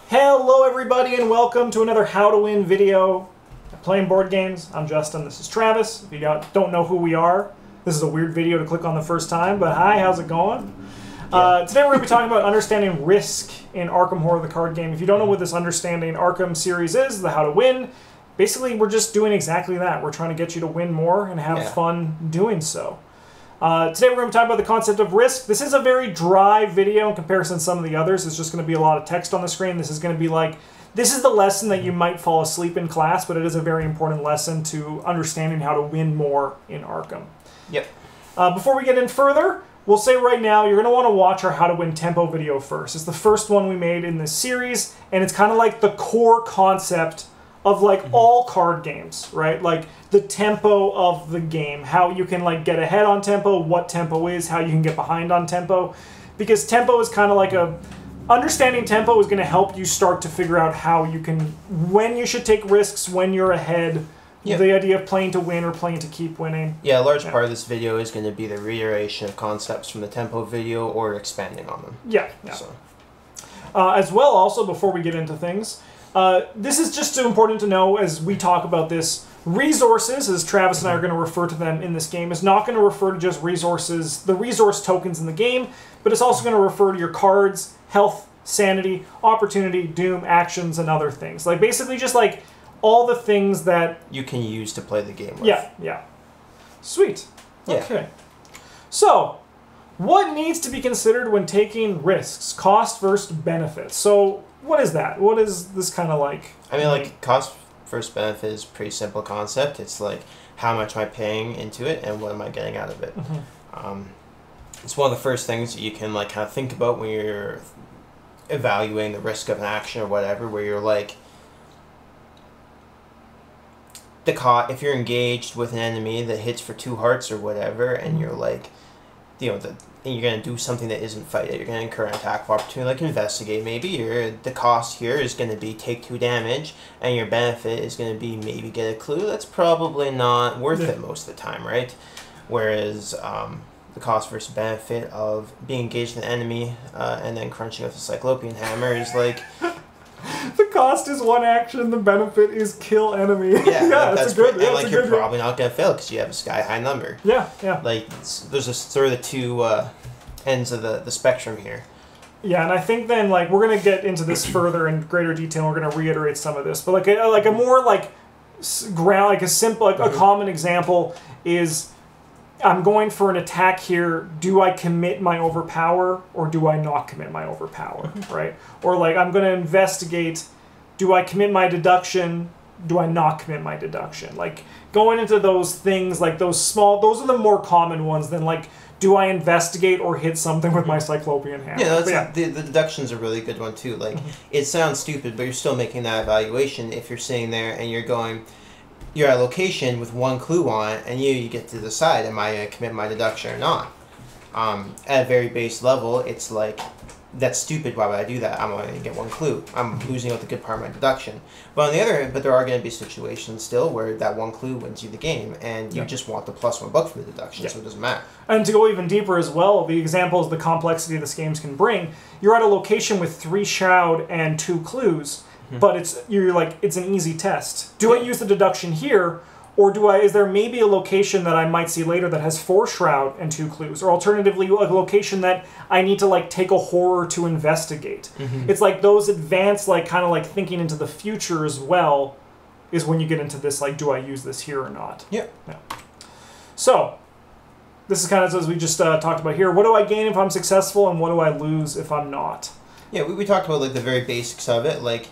Hello everybody and welcome to another How to Win video playing board games. I'm Justin, this is Travis. If you don't know who we are, this is a weird video to click on the first time, but hi, how's it going? Today we're going to be talking about understanding risk in Arkham Horror, the card game. If you don't know what this Understanding Arkham series is, the How to Win, basically we're just doing exactly that. We're trying to get you to win more and have fun doing so. Today we're going to talk about the concept of risk. This is a very dry video in comparison to some of the others. It's just going to be a lot of text on the screen. This is going to be like, this is the lesson that you might fall asleep in class, but it is a very important lesson to understanding how to win more in Arkham. Yep. Before we get in further, we'll say right now, you're going to want to watch our How to Win Tempo video first. It's the first one we made in this series, and it's kind of like the core concept of like all card games, right? Like the tempo of the game, how you can like get ahead on tempo, what tempo is, how you can get behind on tempo. Because tempo is kind of like understanding tempo is going to help you start to figure out how you can, when you should take risks, when you're ahead, the idea of playing to win or playing to keep winning. Yeah, a large part of this video is going to be the reiteration of concepts from the tempo video or expanding on them. Yeah. So. As well, also, before we get into things, this is just too important to know as we talk about this. Resources, as Travis and I are going to refer to them in this game, is not going to refer to just resources, the resource tokens in the game, but it's also going to refer to your cards, health, sanity, opportunity, doom, actions, and other things. Like basically just like all the things that you can use to play the game with. Yeah. Sweet. Okay. So, what needs to be considered when taking risks? Cost versus benefits. So, what is that? What is this kind of like? I mean, like, cost versus benefit is a pretty simple concept. It's like, how much am I paying into it and what am I getting out of it? It's one of the first things that you can, like, kind of think about when you're evaluating the risk of an action or whatever, where you're like, if you're engaged with an enemy that hits for 2 hearts or whatever, and you're like, you know, and you're going to do something that isn't fight it, you're going to incur an attack of opportunity, like investigate maybe, the cost here is going to be take 2 damage, and your benefit is going to be maybe get a clue. That's probably not worth it most of the time, right? Whereas the cost versus benefit of being engaged with an enemy and then crunching with a Cyclopean hammer is like... The cost is 1 action, the benefit is kill enemy. Yeah, that's good. And like you're probably not gonna fail because you have a sky high number. Yeah. Like there's sort of the 2 ends of the spectrum here. Yeah, and I think then like we're gonna get into this further in greater detail. We're gonna reiterate some of this, but like a more like ground, like a simple, like a common example is. I'm going for an attack here. Do I commit my overpower or do I not commit my overpower, right? Or like I'm going to investigate. Do I commit my deduction? Do I not commit my deduction? Like going into those things, like those are the more common ones than like, do I investigate or hit something with my Cyclopean hammer? Yeah, the deduction's a really good one too. Like it sounds stupid, but you're still making that evaluation if you're sitting there and you're going... You're at a location with 1 clue on it, and you get to decide, am I going to commit my deduction or not? At a very base level, it's like, that's stupid, why would I do that? I'm only going to get 1 clue. I'm losing out the good part of my deduction. But on the other hand, there are going to be situations still where that 1 clue wins you the game, and you just want the +1 buck from the deduction, so it doesn't matter. And to go even deeper as well, the examples, the complexity this games can bring, you're at a location with 3 shroud and 2 clues, but it's an easy test. Do I use the deduction here, or is there maybe a location that I might see later that has 4 shroud and 2 clues, or alternatively a location that I need to like take a horror to investigate. It's like those advanced like kind of like thinking into the future as well is when you get into this like, do I use this here or not? Yeah. So this is kind of as we just talked about here. What do I gain if I'm successful, and what do I lose if I'm not? Yeah, we talked about like the very basics of it, like.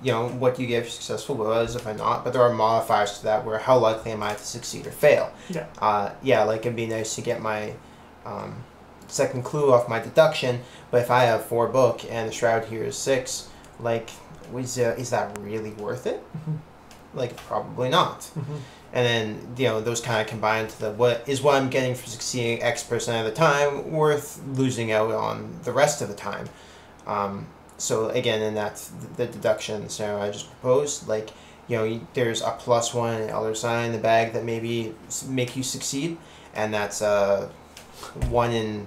You know, what do you get if you're successful, what is if I'm not? But there are modifiers to that where how likely am I to succeed or fail? Yeah. Like it'd be nice to get my 2nd clue off my deduction, but if I have 4 book and the shroud here is 6, like, is that really worth it? Like, probably not. And then, you know, those kind of combine to the what I'm getting for succeeding X% of the time worth losing out on the rest of the time. So again, and that's the deduction scenario I just proposed. Like, you know, there's a +1 and other sign in the bag that maybe make you succeed, and that's 1 in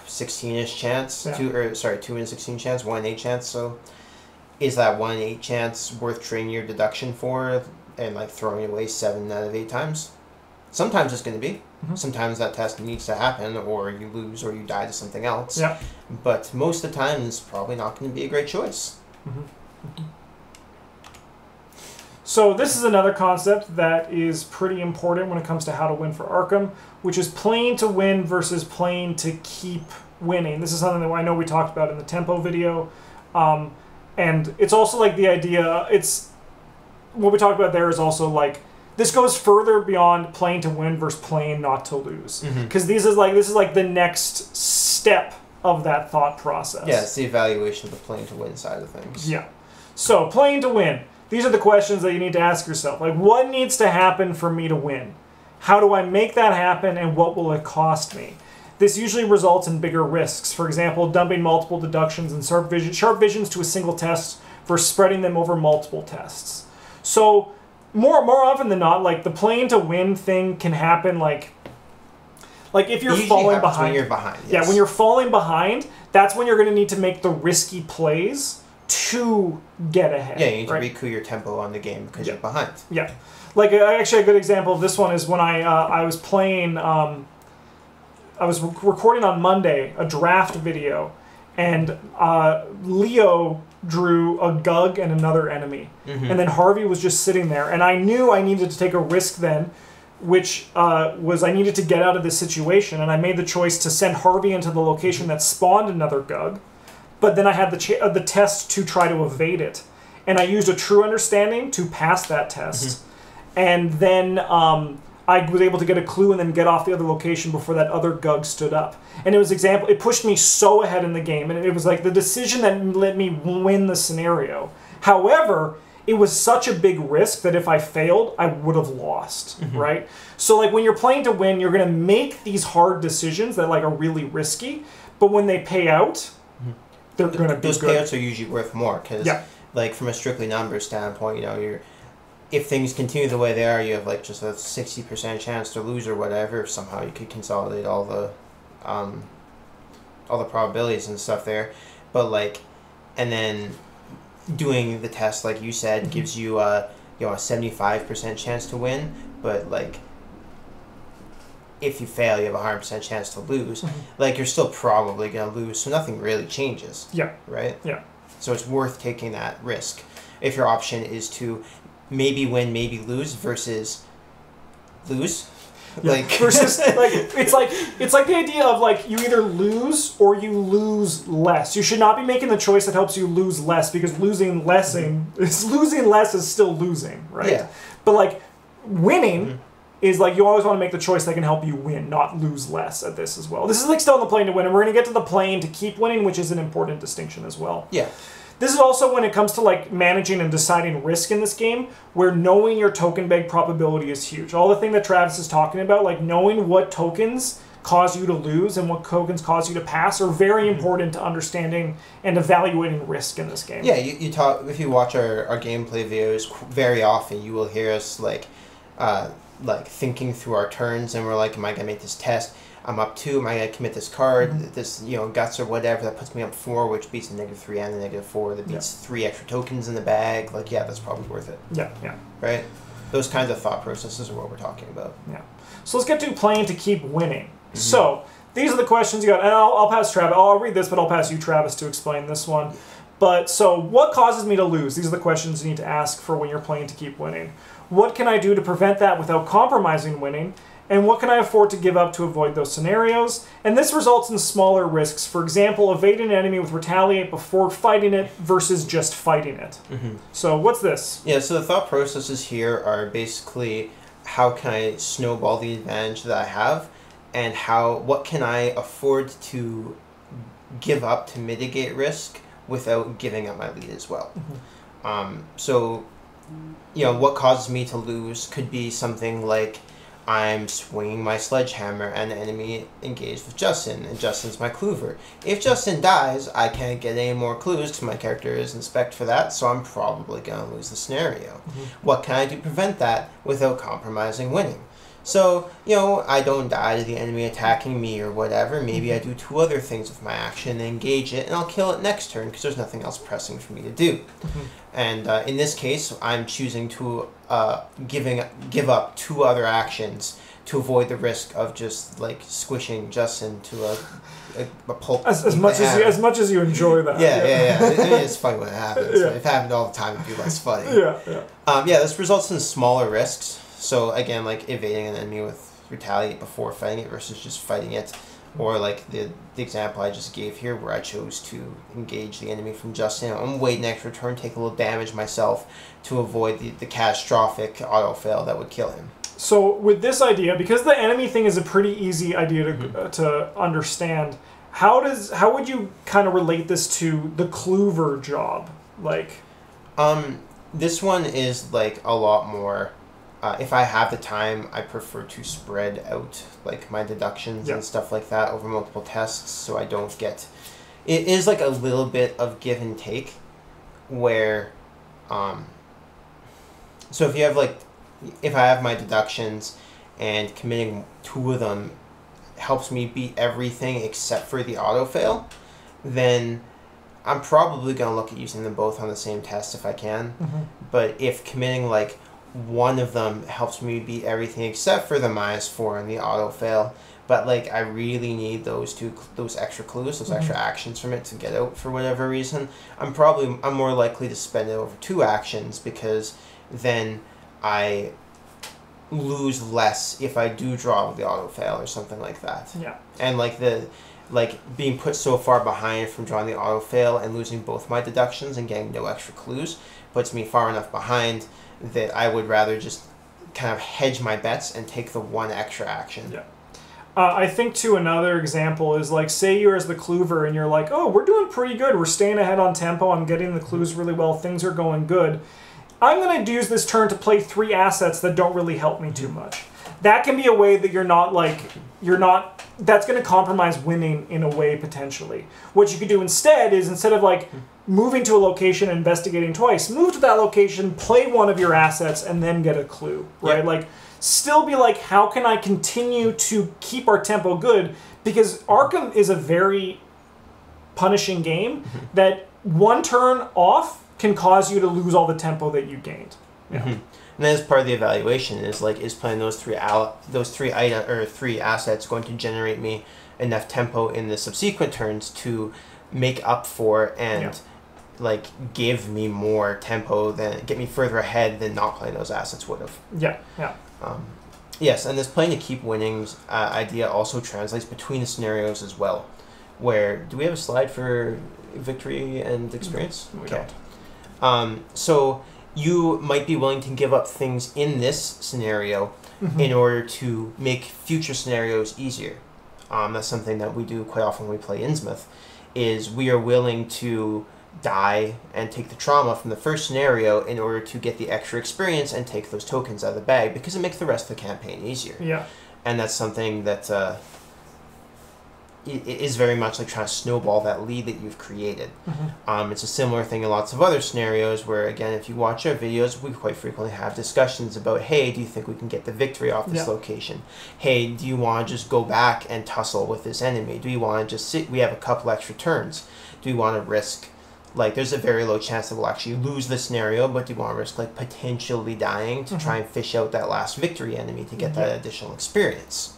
16-ish chance, 2 in 16 chance, 1 in 8 chance. So is that 1 in 8 chance worth trading your deduction for and like throwing away 7 out of 8 times? Sometimes it's going to be. Sometimes that test needs to happen, or you lose, or you die to something else. Yeah. But most of the time, it's probably not going to be a great choice. So this is another concept that is pretty important when it comes to how to win for Arkham, which is playing to win versus playing to keep winning. This is something that I know we talked about in the tempo video. And it's also like the idea, it's what we talked about there is also like, this goes further beyond playing to win versus playing not to lose. Because this is like the next step of that thought process. Yeah, it's the evaluation of the playing to win side of things. Yeah. So playing to win. These are the questions that you need to ask yourself. Like, what needs to happen for me to win? How do I make that happen, and what will it cost me? This usually results in bigger risks. For example, dumping multiple deductions and sharp visions to a single test versus spreading them over multiple tests. So more often than not, like the playing to win thing can happen like if you're falling behind. When you're behind. Yes. Yeah, when you're falling behind, that's when you're going to need to make the risky plays to get ahead. Yeah, you need to recoup your tempo on the game because you're behind. Yeah. Like, actually, a good example of this one is when I was playing, I was recording on Monday a draft video, and Leo drew a Gug and another enemy. And then Harvey was just sitting there, and I knew I needed to take a risk then, which was I needed to get out of this situation, and I made the choice to send Harvey into the location that spawned another Gug. But then I had the test to try to evade it. And I used a true understanding to pass that test. And then I was able to get a clue and then get off the other location before that other Gug stood up. And it pushed me so ahead in the game. And it was like the decision that let me win the scenario. However, it was such a big risk that if I failed, I would have lost, right? So like when you're playing to win, you're going to make these hard decisions that like are really risky. But when they pay out, they're going to be those good. payouts are usually worth more because, like, from a strictly numbers standpoint, you know, if things continue the way they are, you have like just a 60% chance to lose or whatever. If somehow you could consolidate all the probabilities and stuff there, but like, and then doing the test, like you said, gives you a 75% chance to win, but like, if you fail, you have a 100% chance to lose. Like, you're still probably going to lose, so nothing really changes. Yeah. Right? Yeah. So it's worth taking that risk if your option is to maybe win, maybe lose versus lose. Yeah. Like versus like it's like the idea of like you either lose or you lose less. You should not be making the choice that helps you lose less, because losing less is still losing, right? Yeah. But like winning is like you always want to make the choice that can help you win, not lose less at this as well. This is like still in the playing to win, and we're going to get to the playing to keep winning, which is an important distinction as well. Yeah. This is also when it comes to like managing and deciding risk in this game, where knowing your token bag probability is huge. All the thing that Travis is talking about, like knowing what tokens cause you to lose and what tokens cause you to pass, are very important to understanding and evaluating risk in this game. Yeah, you talk, if you watch our gameplay videos, very often you will hear us like thinking through our turns, and we're like, am I going to make this test? I'm up 2, am I going to commit this card, this, guts or whatever, that puts me up 4, which beats the -3 and the -4, that beats 3 extra tokens in the bag. Like, yeah, that's probably worth it. Yeah, yeah. Right? Those kinds of thought processes are what we're talking about. Yeah. So let's get to playing to keep winning. So, these are the questions you got, and I'll pass Travis. I'll read this, but I'll pass you, Travis, to explain this one. But, so, what causes me to lose? These are the questions you need to ask for when you're playing to keep winning. What can I do to prevent that without compromising winning? And what can I afford to give up to avoid those scenarios? And this results in smaller risks. For example, evading an enemy with retaliate before fighting it versus just fighting it. So what's this? Yeah, so the thought processes here are basically, how can I snowball the advantage that I have, and what can I afford to give up to mitigate risk without giving up my lead as well. So, what causes me to lose could be something like, I'm swinging my sledgehammer and the enemy engaged with Justin, and Justin's my clover. If Justin dies, I can't get any more clues because my character isn't spec'd for that, so I'm probably going to lose the scenario. What can I do to prevent that without compromising winning? So, you know, I don't die to the enemy attacking me or whatever. Maybe I do 2 other things with my action, engage it, and I'll kill it next turn because there's nothing else pressing for me to do. And in this case, I'm choosing to give up 2 other actions to avoid the risk of just like squishing Justin to a pulp. As much as you enjoy that. Yeah. I mean, it's funny when it happens. Yeah. If it happened all the time, it'd be less funny. Yeah. This results in smaller risks. So again, like evading an enemy with retaliate before fighting it versus just fighting it, or like the example I just gave here where I chose to engage the enemy from Justin. I'm wait an extra turn, take a little damage myself to avoid the catastrophic auto fail that would kill him. So with this idea, because the enemy thing is a pretty easy idea to understand, how would you kind of relate this to the clover job? Like, this one is like a lot more. If I have the time, I prefer to spread out like my deductions and stuff like that over multiple tests, so I don't get. It is like a little bit of give and take, where, so if you have like, if I have my deductions, and committing 2 of them helps me beat everything except for the autofail, then I'm probably gonna look at using them both on the same test if I can. But if committing like 1 of them helps me beat everything except for the -4 and the auto fail, but like I really need those extra clues, those extra actions from it to get out for whatever reason, I'm more likely to spend it over 2 actions, because then I lose less if I do draw with the auto fail or something like that. Yeah. And like being put so far behind from drawing the auto fail and losing both my deductions and getting no extra clues puts me far enough behind that I would rather just kind of hedge my bets and take the 1 extra action. Yeah. I think, too, another example is, like, say you're as the clover and you're like, oh, we're doing pretty good. We're staying ahead on tempo. I'm getting the clues really well. Things are going good. I'm going to use this turn to play 3 assets that don't really help me too much. That can be a way that that's going to compromise winning in a way, potentially. What you could do instead is, instead of, like, moving to a location and investigating twice, move to that location, play 1 of your assets, and then get a clue, right? Yep. Like, still be like, how can I continue to keep our tempo good? Because Arkham is a very punishing game that 1 turn off can cause you to lose all the tempo that you gained. And that is part of the evaluation, is playing those 3 assets going to generate me enough tempo in the subsequent turns to make up for and like give me more tempo, get me further ahead than not playing those assets would have. Yes, and this playing to keep winning idea also translates between the scenarios as well. Where, do we have a slide for victory and experience? We don't. So you might be willing to give up things in this scenario in order to make future scenarios easier. That's something that we do quite often when we play Innsmouth, is we are willing to die and take the trauma from the first scenario in order to get the extra experience and take those tokens out of the bag, because it makes the rest of the campaign easier. Yeah. And that's something that it is very much like trying to snowball that lead that you've created. It's a similar thing in lots of other scenarios where, again, if you watch our videos, we quite frequently have discussions about, hey, do you think we can get the victory off this location? Hey, do you want to just go back and tussle with this enemy? Do you want to just sit? We have a couple extra turns. Do you want to risk, like, there's a very low chance that we'll actually lose the scenario, but do you want to risk, like, potentially dying to try and fish out that last victory enemy to get that additional experience?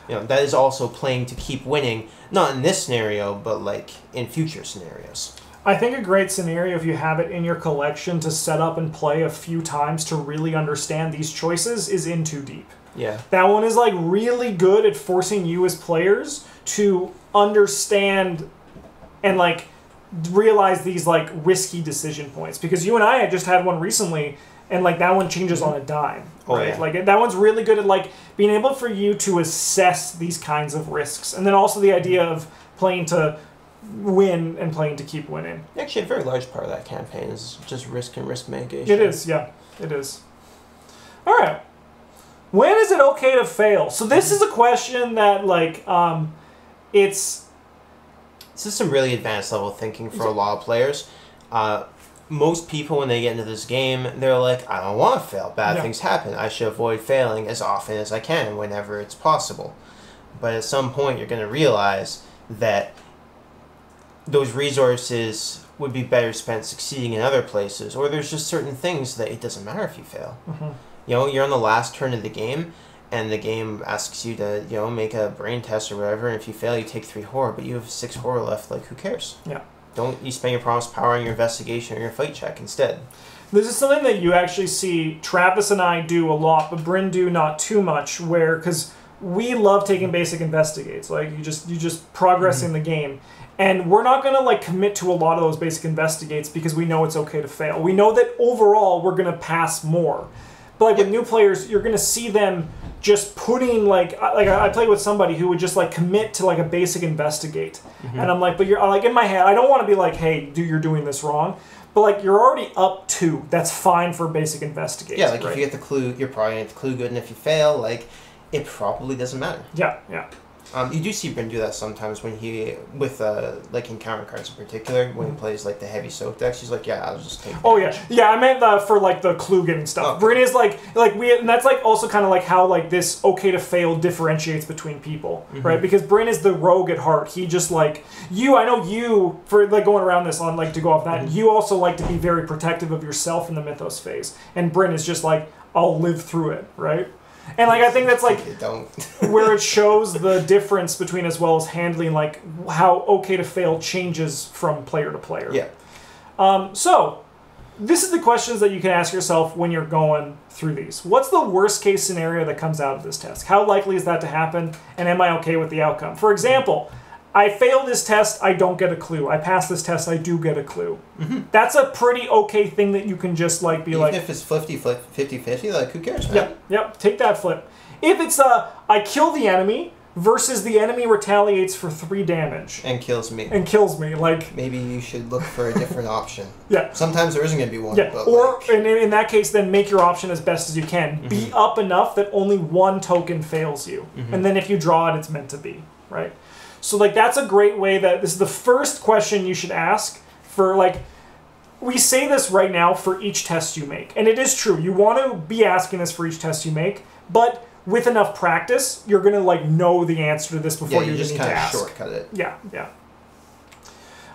You know, that is also playing to keep winning, not in this scenario, but like in future scenarios. I think a great scenario, if you have it in your collection to set up and play a few times to really understand these choices, is In Too Deep. Yeah. That one is like really good at forcing you as players to understand and like realize these like risky decision points. Because you and I had just had one recently, and like that one changes on a dime, right? Yeah. Like that one's really good at like being able for you to assess these kinds of risks, and then also the idea of playing to win and playing to keep winning. Actually, a very large part of that campaign is just risk and risk mitigation. It is, yeah, it is. All right, when is it okay to fail? So this is a question that like This is some really advanced level thinking for a lot of players. most people, when they get into this game, they're like, I don't want to fail. Bad Yeah. things happen. I should avoid failing as often as I can whenever it's possible. But at some point, you're going to realize that those resources would be better spent succeeding in other places, or there's just certain things that it doesn't matter if you fail. Mm-hmm. You know, you're on the last turn of the game, and the game asks you to, you know, make a brain test or whatever, and if you fail, you take 3 horror, but you have 6 horror left. Like, who cares? Yeah. Don't you spend your promise power on your investigation or your fight check instead. This is something that you actually see Travis and I do a lot, but Bryn do not too much, where, because we love taking basic investigates, like you just progress in the game, and we're not going to like commit to a lot of those basic investigates because we know it's okay to fail. We know that overall we're going to pass more, but like with new players, you're going to see them just putting like I played with somebody who would just like commit to like a basic investigate, and I'm like, but you're like, in my head, I don't want to be like, hey, you're doing this wrong. But, like, you're already up 2. That's fine for basic investigation. Yeah, like, if you get the clue, you're probably going to get the clue good, and if you fail, like, it probably doesn't matter. Yeah, yeah. You do see Bryn do that sometimes when he, with, like, encounter cards in particular, when he plays, like, the heavy soak decks, he's like, yeah, I'll just take Oh, yeah. Yeah, I meant for, like, the clue getting stuff. Oh. Bryn is, and that's, like, also kind of, like, how, like, this okay to fail differentiates between people, right? Because Bryn is the rogue at heart. He just, like, I know you, for, like, going around this on, like, to go off that, you also like to be very protective of yourself in the Mythos phase. And Bryn is just, like, I'll live through it, right? And, like, I think that's, like, where it shows the difference between, as well as handling, like, how okay to fail changes from player to player. Yeah. So, this is the questions that you can ask yourself when you're going through these. What's the worst case scenario that comes out of this test? How likely is that to happen? And am I okay with the outcome? For example, I fail this test, I don't get a clue. I pass this test, I do get a clue. That's a pretty okay thing that you can just like be Even like... if it's 50-50, like, who cares, man? Yep, take that flip. If it's I kill the enemy versus the enemy retaliates for 3 damage. And kills me. Like... Maybe you should look for a different option. Yeah. Sometimes there isn't going to be one. Yeah, but or like... in that case, then make your option as best as you can. Be up enough that only 1 token fails you. And then if you draw it, it's meant to be, right? So, like, that's a great way that... This is the first question you should ask for, like... We say this right now for each test you make. And it is true. You want to be asking this for each test you make. But with enough practice, you're going to, like, know the answer to this before you just need to ask. Shortcut it. Yeah, yeah.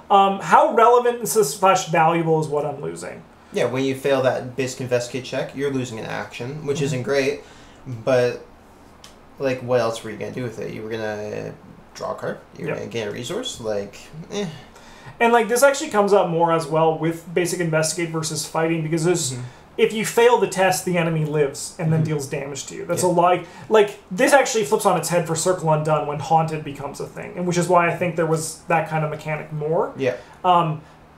How relevant / valuable is what I'm losing? Yeah, when you fail that basic investigate check, you're losing an action, which isn't great. But, like, what else were you going to do with it? You were going to... draw a card, you're going to gain a resource, like, And, like, this actually comes up more as well with basic investigate versus fighting, because there's, if you fail the test, the enemy lives and then deals damage to you. That's a lie. Like, this actually flips on its head for Circle Undone when Haunted becomes a thing, and which is why I think there was that kind of mechanic more. Yeah.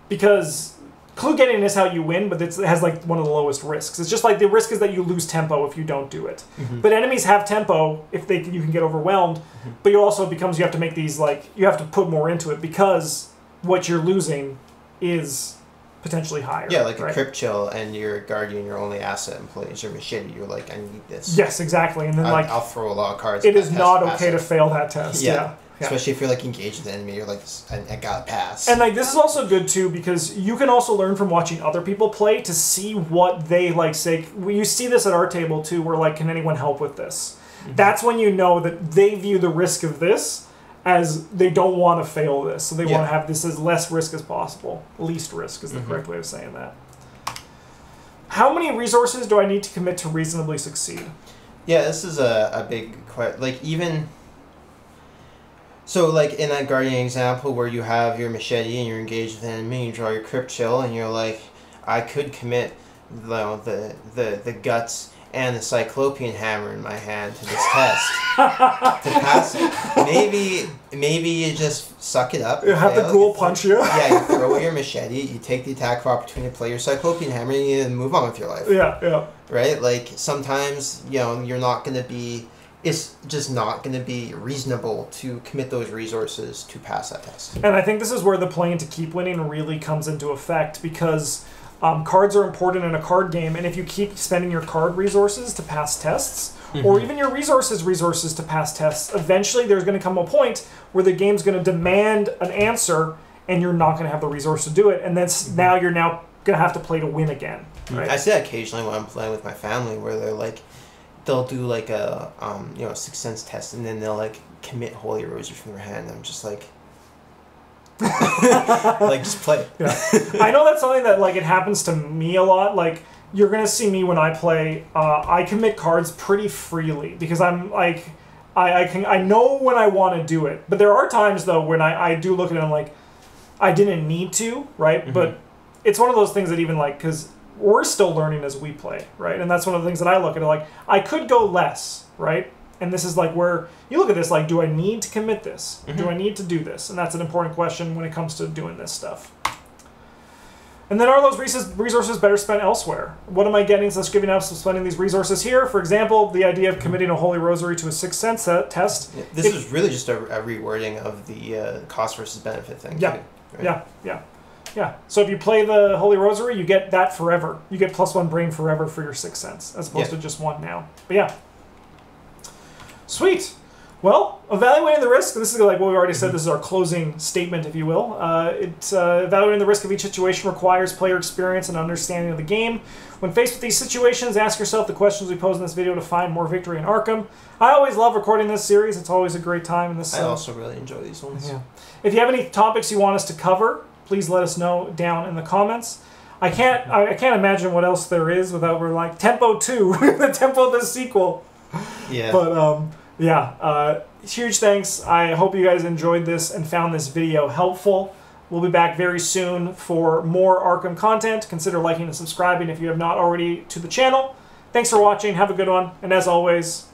Because clue getting is how you win, but it has, like, one of the lowest risks. It's just, like, the risk is that you lose tempo if you don't do it. But enemies have tempo if you can get overwhelmed, but you also becomes you have to make these, like, you have to put more into it because what you're losing is potentially higher. Yeah, like right? a Crypt Chill and your Guardian, your only asset in play is your machete. You're like, I need this. Yes, exactly. And then, I'll throw a lot of cards. It is not okay to fail that test. Yeah. Especially if you're like engaged with the enemy, you're like, I gotta pass. And like this is also good too because you can also learn from watching other people play to see what they like. Say you see this at our table too, where like, can anyone help with this? That's when you know that they view the risk of this as they don't want to fail this, so they want to have this as less risk as possible. Least risk is the correct way of saying that. How many resources do I need to commit to reasonably succeed? Yeah, this is a big question. Like even. So, like, in that Guardian example where you have your machete and you're engaged with an enemy, you draw your Crypt Chill, and you're like, I could commit the guts and the Cyclopean Hammer in my hand to this test to pass it. Maybe you just suck it up. You have the ghoul punch you. Yeah, you throw away your machete, you take the attack of opportunity to play your Cyclopean Hammer, and you move on with your life. Yeah. Right? Like, sometimes, you're not going to be... It's just not going to be reasonable to commit those resources to pass that test. And I think this is where the playing to keep winning really comes into effect because cards are important in a card game, and if you keep spending your card resources to pass tests, or even your resources to pass tests, eventually there's going to come a point where the game's going to demand an answer, and you're not going to have the resource to do it, and then now you're gonna have to play to win again. Right? I see that occasionally when I'm playing with my family, where they're like, they'll do like a Sixth Sense test, and then they'll like commit Holy Rosary from their hand. And I'm just like, like just play. Yeah. I know that's something that like it happens to me a lot. Like you're gonna see me when I play. I commit cards pretty freely because I'm like, I know when I want to do it. But there are times though when I do look at it and I'm like, I didn't need to, right? Mm-hmm. But it's one of those things that even like, because we're still learning as we play, right? And that's one of the things that I look at, like, I could go less, right? And this is like where you look at this, like, do I need to commit this? Mm-hmm. Do I need to do this? And that's an important question when it comes to doing this stuff. And then are those resources better spent elsewhere? What am I getting that's giving up spending these resources here? For example, the idea of committing a Holy Rosary to a Sixth Sense test. Yeah, this is really just a rewording of the cost versus benefit thing. Yeah, too, right? Yeah. So if you play the Holy Rosary, you get that forever. You get +1 brain forever for your Sixth Sense, as opposed to just 1 now. But yeah. Sweet. Well, evaluating the risk, this is like what we already said, this is our closing statement, if you will. Evaluating the risk of each situation requires player experience and understanding of the game. When faced with these situations, ask yourself the questions we pose in this video to find more victory in Arkham. I always love recording this series. It's always a great time. I also really enjoy these ones. Yeah. If you have any topics you want us to cover, please let us know down in the comments. I can't imagine what else there is without we're like Tempo 2, the Tempo of the sequel. Yeah. But huge thanks. I hope you guys enjoyed this and found this video helpful. We'll be back very soon for more Arkham content. Consider liking and subscribing if you have not already to the channel. Thanks for watching. Have a good one. And as always,